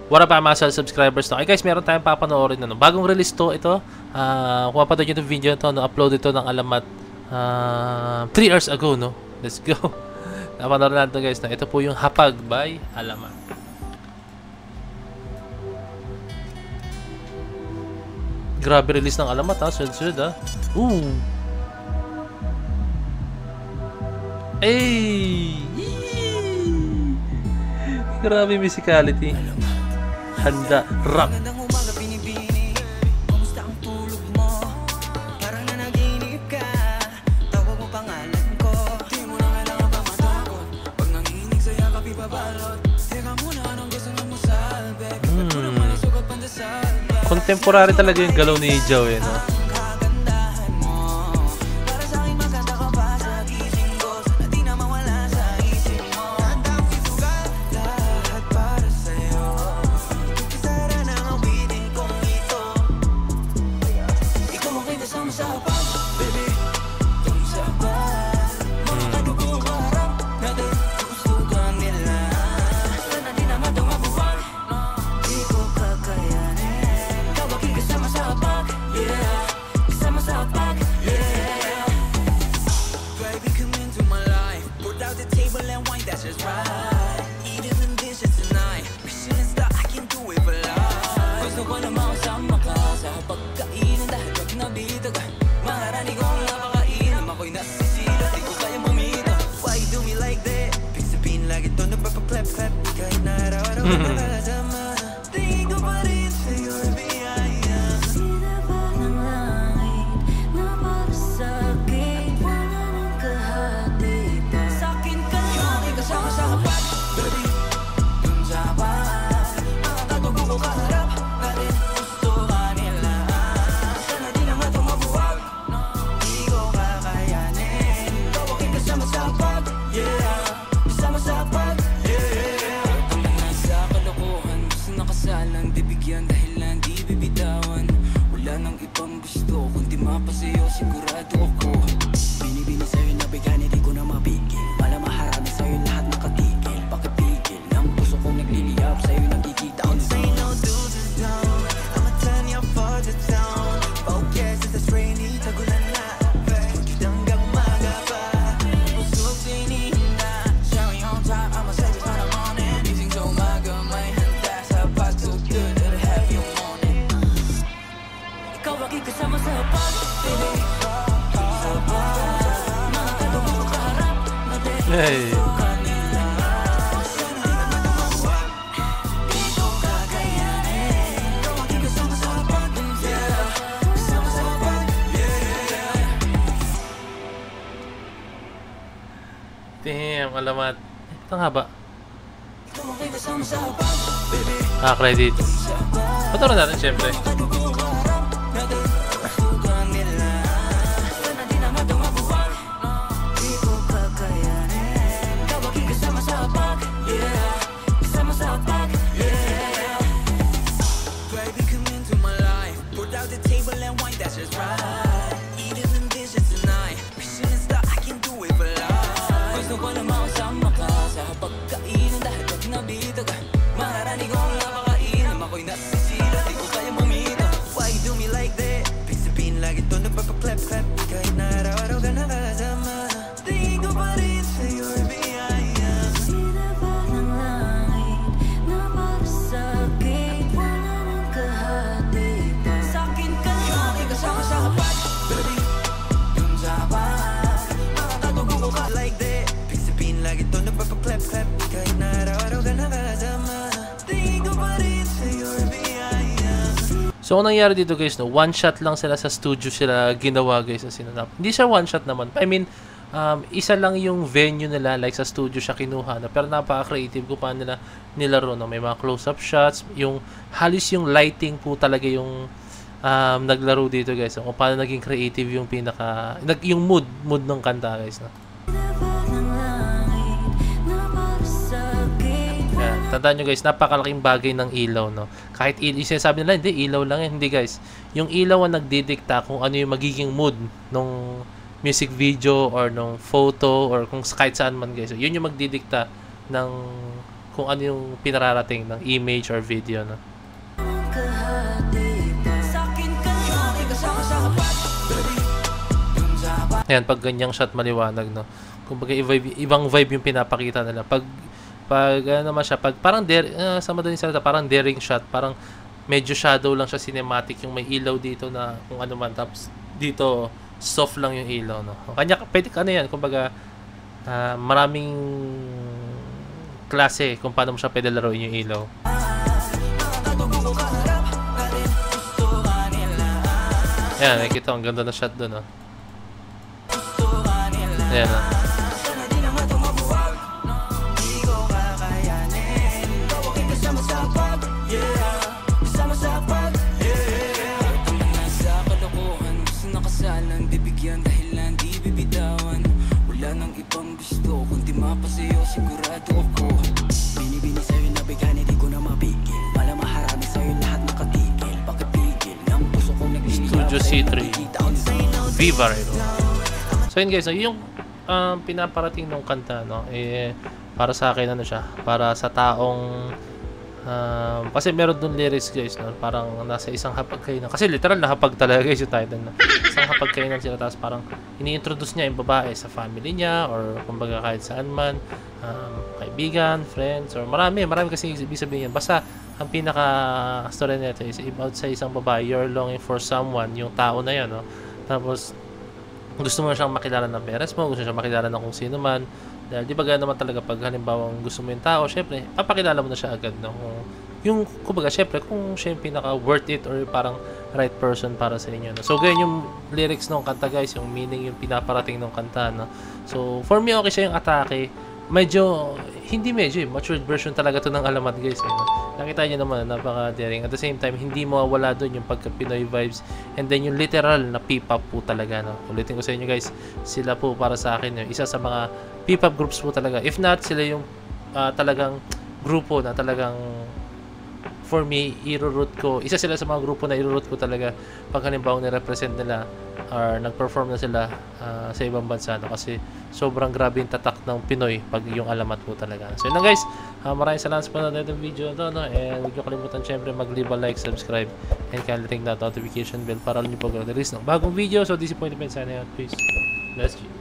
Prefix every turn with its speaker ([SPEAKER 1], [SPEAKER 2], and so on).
[SPEAKER 1] What up, mga subscribers to. Ay guys, meron tayong papanoorin na, no? Bagong release to ito. Kung mapanood nyo itong video to, no? Upload ito ng alamat 3 hours ago, no? Let's go. Napanood natin guys na ito po yung Hapag by Alamat. Grabe release ng Alamat, ha? Sunod-sunod, ha? Ooh! Ay! Grabe musicality. Handa, rap. Contemporary talaga yung galaw ni Jow, eh, no? Hey. Damn, Alamat. Ito nga ba? Credits. Patuloy natin syempre. So, anong nangyari dito guys, no? One shot lang sila sa studio sila ginawa guys. Hindi siya one shot naman. I mean, isa lang yung venue nila, like sa studio siya kinuha. No? Pero napaka-creative kung paano nila nilaro. No? May mga close-up shots. Yung halos yung lighting po talaga yung naglaro dito guys. So, kung paano naging creative yung yung mood ng kanta guys. No? Tandaan nyo guys, napakalaking bagay ng ilaw, no? Kahit yung sinasabi nila, hindi, ilaw lang yan. Hindi guys. Yung ilaw ang nagdidikta kung ano yung magiging mood nung music video or nung photo or kung kahit saan man guys. So, yun yung magdidikta ng kung ano yung pinararating ng image or video, no? Ayan, pag ganyang shot maliwanag, no? Kumbaga ibang vibe yung pinapakita nila. Pag ano naman siya, pag parang sa madaling salita, parang daring shot, parang medyo shadow lang siya, cinematic, yung may ilaw dito na kung ano man, tapos dito soft lang yung ilaw, no? Kanya pwede ano yan, kumbaga maraming klase kung paano mo siya pwede laruin yung ilaw. Ayan, nakikita, ang ganda na shot doon, no? Ayan, no?
[SPEAKER 2] Mapasayo sigurado ako. Binibini sa'yo na bigyan, hindi ko na mapigil. Pala maharami sa'yo lahat nakatigil. Bakit pigil? Ang puso ko
[SPEAKER 1] Studio C3 Viva Rero. So yun guys, yung pinaparating ng kanta, no, para sa akin ano siya, para sa taong kasi meron dun lyrics guys, no, parang nasa isang hapagkainan, kasi literal na hapag talaga guys yung title, no? Isang hapagkainan sila, tapos parang ini-introduce niya yung babae sa family niya, or kumbaga kahit saan man, kaibigan, friends, or marami kasi ibig sabihin yan. Basta ang pinaka story nito is about sa isang babae, you're longing for someone, yung tao na yan, no? Tapos gusto mo siyang makilala ng parents mo, gusto siyang makilala ng kung sino man. Dahil di ba gano'n naman talaga pag halimbawa gusto mo yung tao, syempre, papakilala mo na siya agad, no? Yung, kumbaga, syempre, kung siya yung pinaka worth it or parang right person para sa inyo, no? So, ganyan yung lyrics ng kanta, guys, yung meaning, yung pinaparating ng kanta, no? So, for me, okay siya yung atake. Hindi matured version talaga to ng Alamat, guys, no? Nakita niyo naman, napaka-daring. At the same time, hindi mawawala doon yung pagka-Pinoy vibes. And then, yung literal na P-pop po talaga, no? Ulitin ko sa inyo, guys, sila po para sa akin, yung isa sa mga P-pop groups po talaga. If not, sila yung talagang grupo na talagang for me, isa sila sa mga grupo na irurut ko talaga pag halimbawa ni-represent nila or nag-perform na sila sa ibang bansa, no? Kasi sobrang grabe yung tatak ng Pinoy pag yung Alamat po talaga. So yun lang guys, maraming salamat sa panonood ng video ito, no? And huwag nyo kalimutan syempre mag-leave a like, subscribe, and kindly ring that notification bell para alam nyo pag release ng bagong video. So disappointment, sana yun. Peace. Bless you.